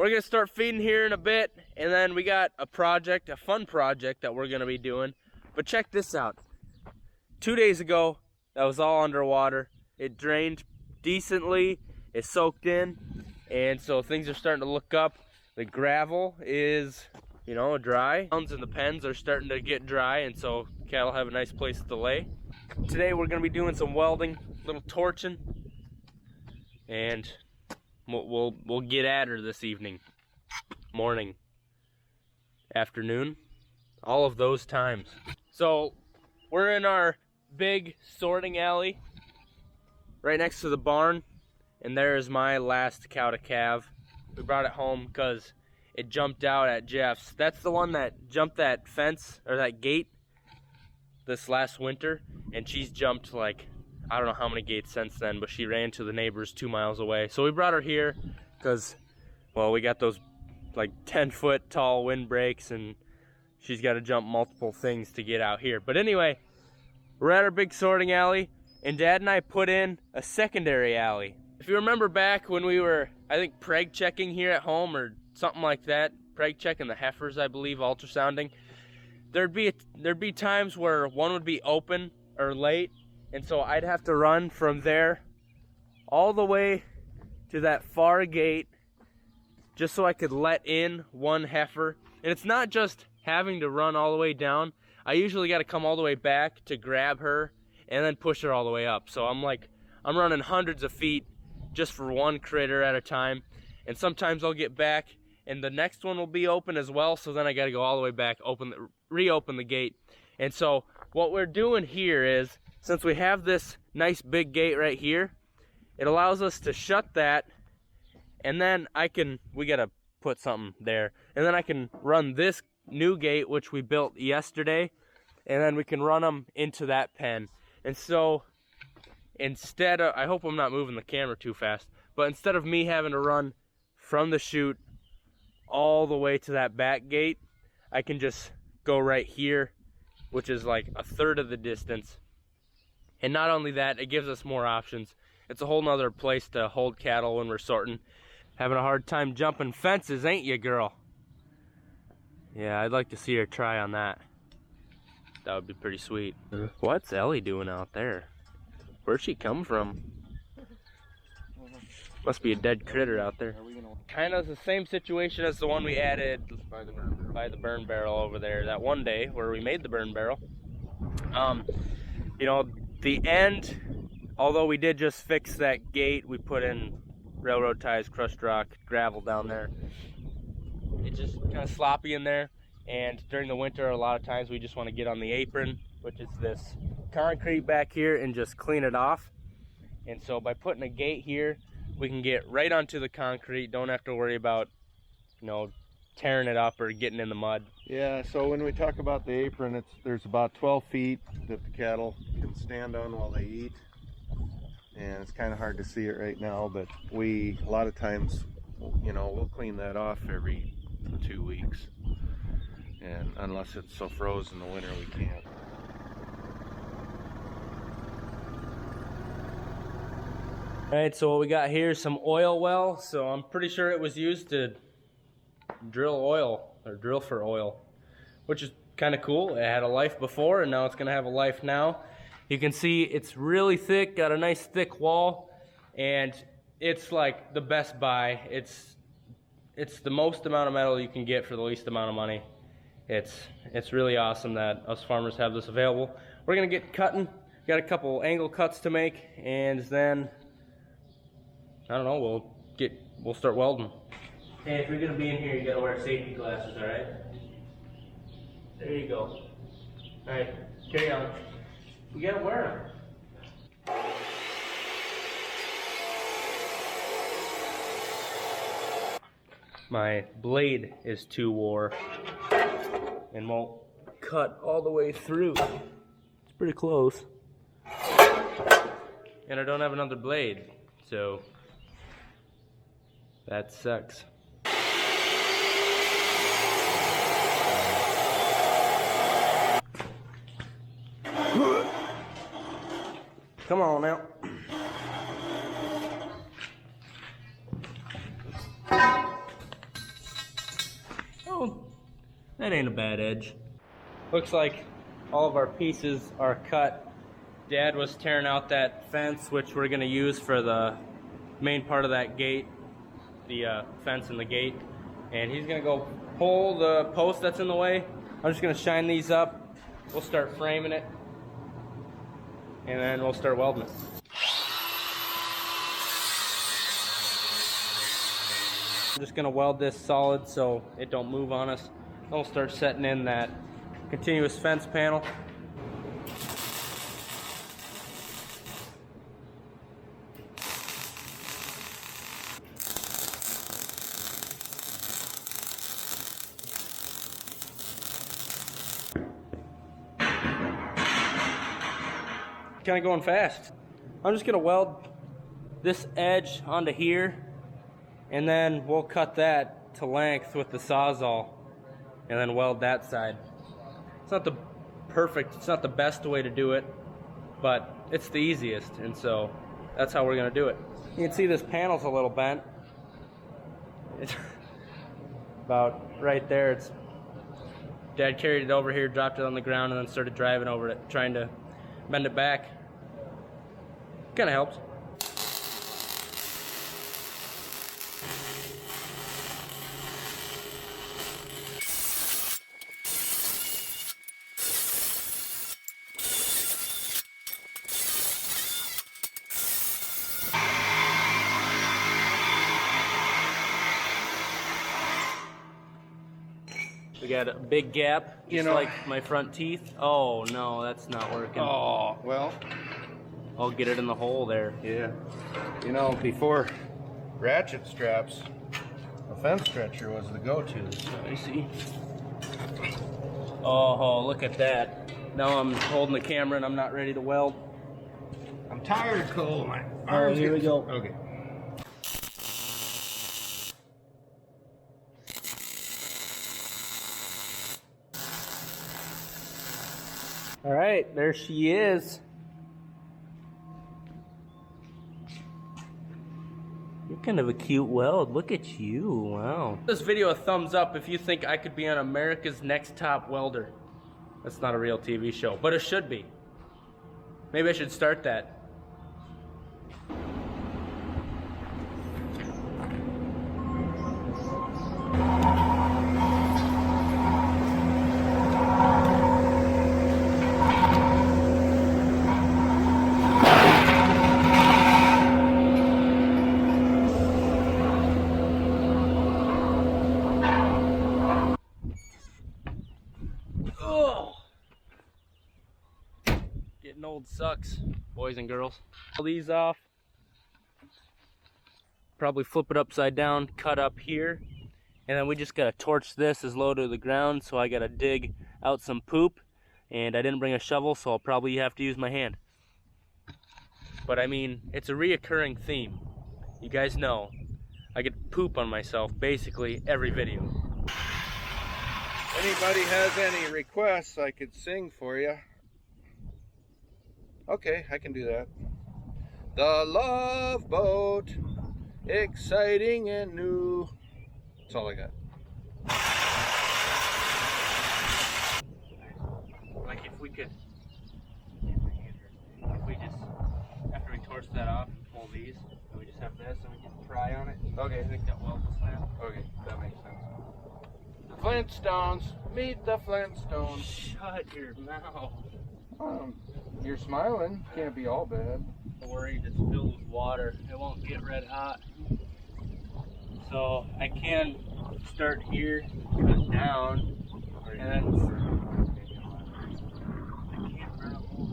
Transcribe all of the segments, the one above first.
we're gonna start feeding here in a bit, and then we got a project, a fun project that we're gonna be doing. But check this out. 2 days ago, that was all underwater. It drained decently, it soaked in, and so things are starting to look up. The gravel is, you know, dry. And the pens are starting to get dry, and so cattle have a nice place to lay. Today we're gonna be doing some welding, little torching, and we'll get at her this evening, morning, afternoon, all of those times. So we're in our big sorting alley right next to the barn, and there's my last cow to calve. We brought it home because it jumped out at Jeff's. That's the one that jumped that fence or that gate this last winter, and she's jumped like I don't know how many gates since then, but she ran to the neighbors 2 miles away. So we brought her here because, well, we got those like 10-foot tall windbreaks, and she's got to jump multiple things to get out here. But anyway, we're at our big sorting alley, and Dad and I put in a secondary alley. If you remember back when we were, I think, preg checking here at home or something like that, preg checking the heifers, I believe, ultrasounding, there'd be times where one would be open or late, and so I'd have to run from there all the way to that far gate just so I could let in one heifer. And it's not just having to run all the way down. I usually got to come all the way back to grab her and then push her all the way up. So I'm running hundreds of feet just for one critter at a time. And sometimes I'll get back and the next one will be open as well. So then I got to go all the way back, reopen the gate. And so what we're doing here is, since we have this nice big gate right here, it allows us to shut that, and then we gotta put something there, and then I can run this new gate, which we built yesterday, and then we can run them into that pen. And so instead of, I hope I'm not moving the camera too fast, but instead of me having to run from the chute all the way to that back gate, I can just go right here, which is like a third of the distance. And not only that, it gives us more options. It's a whole nother place to hold cattle when we're sorting. Having a hard time jumping fences, ain't you, girl? Yeah, I'd like to see her try on that. That would be pretty sweet. What's Ellie doing out there? Where'd she come from? Must be a dead critter out there. Kind of the same situation as the one we added by the burn barrel over there that one day where we made the burn barrel. You know, the end, although we did just fix that gate, we put in railroad ties, crushed rock, gravel down there. It's just kind of sloppy in there, and during the winter a lot of times we just want to get on the apron, which is this concrete back here, and just clean it off. And so by putting a gate here, we can get right onto the concrete, don't have to worry about, you know, tearing it up or getting in the mud. Yeah, so when we talk about the apron, there's about 12 feet that the cattle can stand on while they eat, and it's kind of hard to see it right now, but a lot of times, you know, we'll clean that off every 2 weeks, and unless it's so frozen in the winter we can't. Alright, so what we got here is some oil well. So I'm pretty sure it was used to drill oil, or drill for oil, which is kind of cool. It had a life before, and now it's going to have a life now. You can see it's really thick, got a nice thick wall, and it's like the best buy. It's the most amount of metal you can get for the least amount of money. It's really awesome that us farmers have this available. We're going to get cutting. Got a couple angle cuts to make, and then I don't know, we'll start welding. Hey, if you're gonna be in here, you gotta wear safety glasses, alright? There you go. Alright, carry on. You gotta wear them. My blade is too wore and won't cut all the way through. It's pretty close. And I don't have another blade, so that sucks. Come on now. That ain't a bad edge. Looks like all of our pieces are cut. Dad was tearing out that fence, which we're gonna use for the main part of that gate, the fence and the gate. And he's gonna go pull the post that's in the way. I'm just gonna shine these up. We'll start framing it, and then we'll start welding it. I'm just gonna weld this solid so it don't move on us. Then we'll start setting in that continuous fence panel. Kind of going fast. I'm just gonna weld this edge onto here, and then we'll cut that to length with the Sawzall, and then weld that side. It's not the perfect, it's not the best way to do it, but it's the easiest, and so that's how we're gonna do it. You can see this panel's a little bent. It's about right there. It's Dad carried it over here, dropped it on the ground, and then started driving over it, trying to bend it back. Kind of helps. We got a big gap, just like my front teeth. Oh no, that's not working. Oh, well. I'll get it in the hole there. Yeah. You know, before ratchet straps, a fence stretcher was the go-to. So I see. Oh, look at that. Now I'm holding the camera and I'm not ready to weld. I'm tired, Cole. My arms here we go. Okay. All right, there she is. You're kind of a cute weld. Look at you. Wow. This video a thumbs up if you think I could be on America's Next Top Welder. That's not a real TV show, but it should be. Maybe I should start that. Getting old sucks, boys and girls. Pull these off. Probably flip it upside down, cut up here, and then we just gotta torch this as low to the ground, so I gotta dig out some poop, and I didn't bring a shovel, so I'll probably have to use my hand. But I mean, it's a reoccurring theme. You guys know, I get poop on myself basically every video. Anybody has any requests, I could sing for you. Okay, I can do that. The Love Boat, exciting and new. That's all I got. Like if we could, if we just, after we torch that off and pull these, and we just have this and we can pry on it. Okay. I think that weld will snap. Okay, that makes sense. The Flintstones, meet the Flintstones. Shut your mouth. You're smiling, can't be all bad. Don't worry, it's filled with water. It won't get red hot. So I can start here, cut down, and then I can't burn a hole.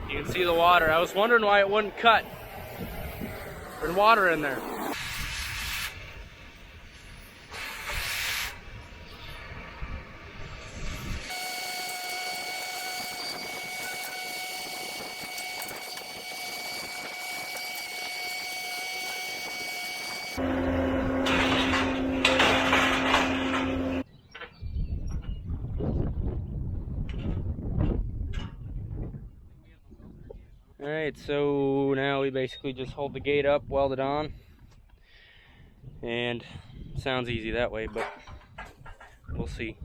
You can see the water. I was wondering why it wouldn't cut. There's water in there. Alright, so now we basically just hold the gate up, weld it on, And sounds easy that way, but we'll see.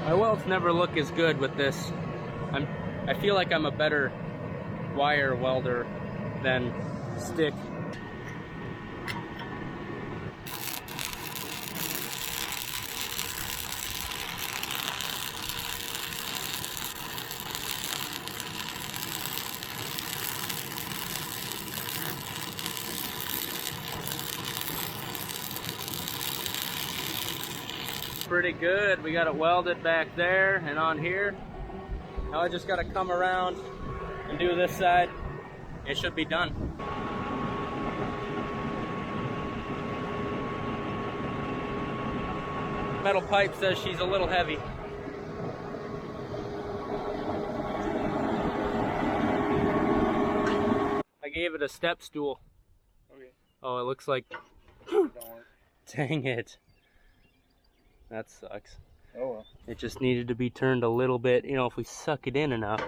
My welds never look as good with this. I feel like I'm a better wire welder than stick. Pretty good. We got it welded back there and on here. Now I just got to come around and do this side. It should be done. Metal pipe says she's a little heavy. I gave it a step stool. Okay. Oh, it looks like... Dang it. That sucks. Oh well. It just needed to be turned a little bit, you know, if we suck it in enough.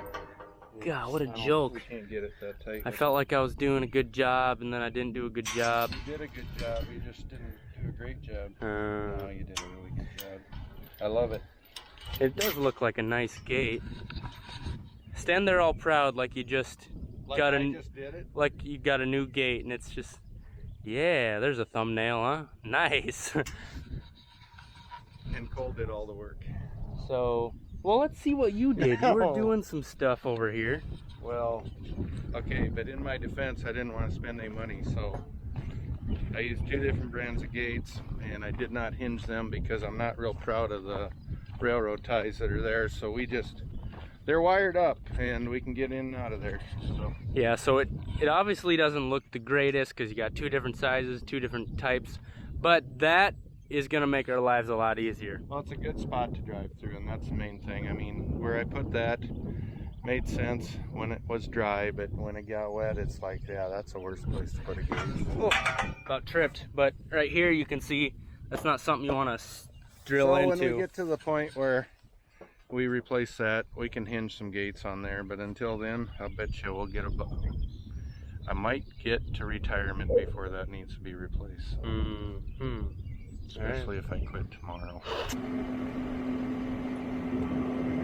God, what a joke. We can't get it that tight. I felt like I was doing a good job, and then I didn't do a good job. You did a good job, you just didn't do a great job. No, you did a really good job. I love it. It does look like a nice gate. Stand there all proud like you just got like you got a new gate, and it's just, yeah, there's a thumbnail, huh? Nice. And Cole did all the work. So, well, let's see what you did. You were doing some stuff over here. Well, okay, but in my defense, I didn't want to spend any money, so I used 2 different brands of gates, and I did not hinge them because I'm not real proud of the railroad ties that are there. So they're wired up, and we can get in and out of there. So. Yeah, so it obviously doesn't look the greatest because you got 2 different sizes, 2 different types, but that is going to make our lives a lot easier. Well, it's a good spot to drive through, and that's the main thing. I mean, where I put that made sense when it was dry, but when it got wet, it's like, yeah, that's the worst place to put a gauge. Oh, about tripped. But right here you can see that's not something you want to drill into. When we get to the point where we replace that, we can hinge some gates on there, but until then, I bet you we'll get I might get to retirement before that needs to be replaced. Especially if I quit tomorrow.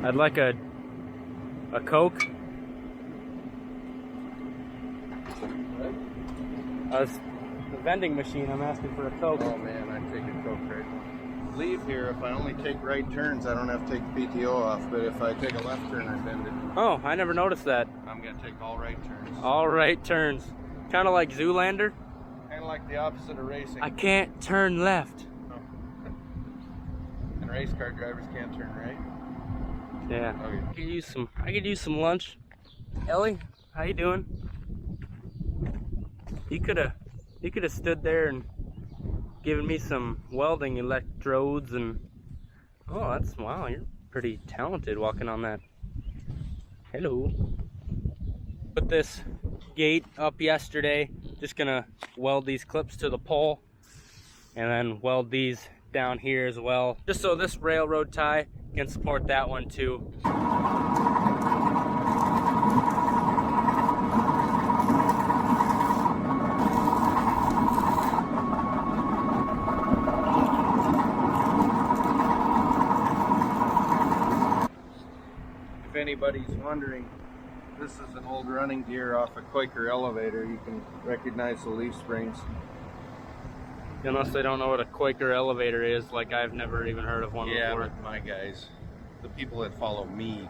I'd like a Coke. The vending machine, I'm asking for a Coke. Oh man, I'd take a Coke right now. Leave here, if I only take right turns, I don't have to take the PTO off, but if I take a left turn, I bend it. Oh, I never noticed that. I'm gonna take all right turns. All right turns. Kind of like Zoolander. Kind of like the opposite of racing. I can't turn left. And race car drivers can't turn right. Yeah. Okay. I could use some lunch. Ellie, how you doing? You could have stood there and given me some welding electrodes and oh, wow, you're pretty talented walking on that. Hello. Put this gate up yesterday. Just gonna weld these clips to the pole and then weld these down here as well, just so this railroad tie can support that one too. If anybody's wondering, this is an old running gear off a Quaker elevator. You can recognize the leaf springs. Unless they don't know what a Quaker elevator is, like I've never even heard of one before. Yeah, but my guys, the people that follow me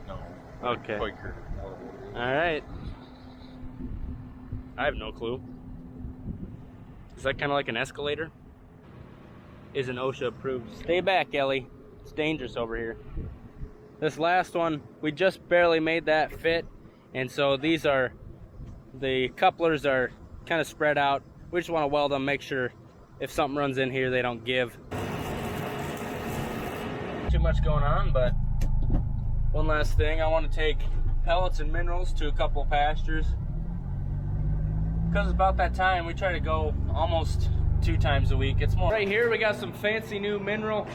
know what a Quaker elevator is. Alright. I have no clue. Is that kind of like an escalator? Isn't OSHA approved. Stay back, Ellie. It's dangerous over here. This last one, we just barely made that fit, and so the couplers are kind of spread out. We just want to weld them, make sure if something runs in here, they don't give. Too much going on, but one last thing. I want to take pellets and minerals to a couple of pastures. Because it's about that time, we try to go almost 2 times a week. It's more. Right here, we got some fancy new mineral.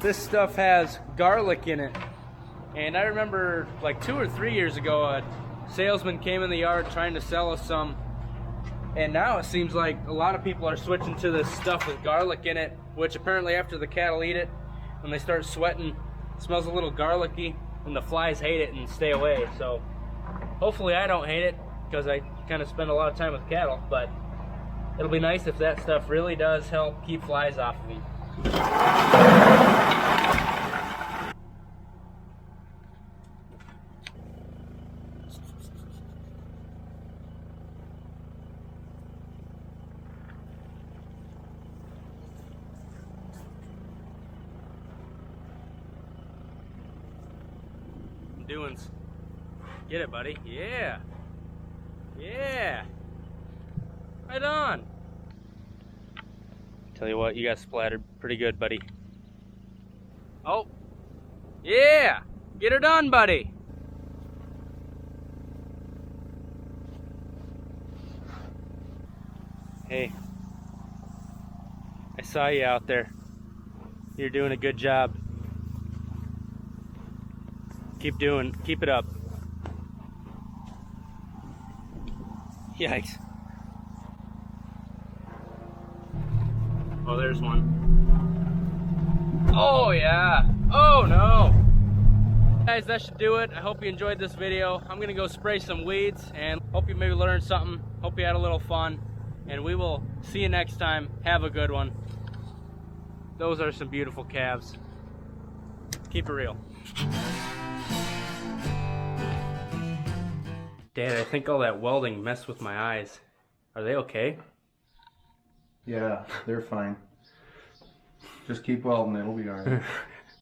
This stuff has garlic in it. And I remember like 2 or 3 years ago, a salesman came in the yard trying to sell us some. And now it seems like a lot of people are switching to this stuff with garlic in it, which apparently after the cattle eat it, when they start sweating, it smells a little garlicky, and the flies hate it and stay away. So hopefully I don't hate it, because I kind of spend a lot of time with cattle, but it'll be nice if that stuff really does help keep flies off of them. Doings. Get it, buddy. Yeah. Yeah. Right on. Tell you what, you got splattered pretty good, buddy. Oh. Yeah. Get her done, buddy. Hey. I saw you out there. You're doing a good job. Keep it up. Yikes. Oh, there's one. Oh, yeah. Oh, no. Guys, that should do it. I hope you enjoyed this video. I'm going to go spray some weeds and hope you maybe learned something. Hope you had a little fun. And we will see you next time. Have a good one. Those are some beautiful calves. Keep it real. Dad, I think all that welding messed with my eyes. Are they okay? Yeah, they're fine. Just keep welding, it'll be alright.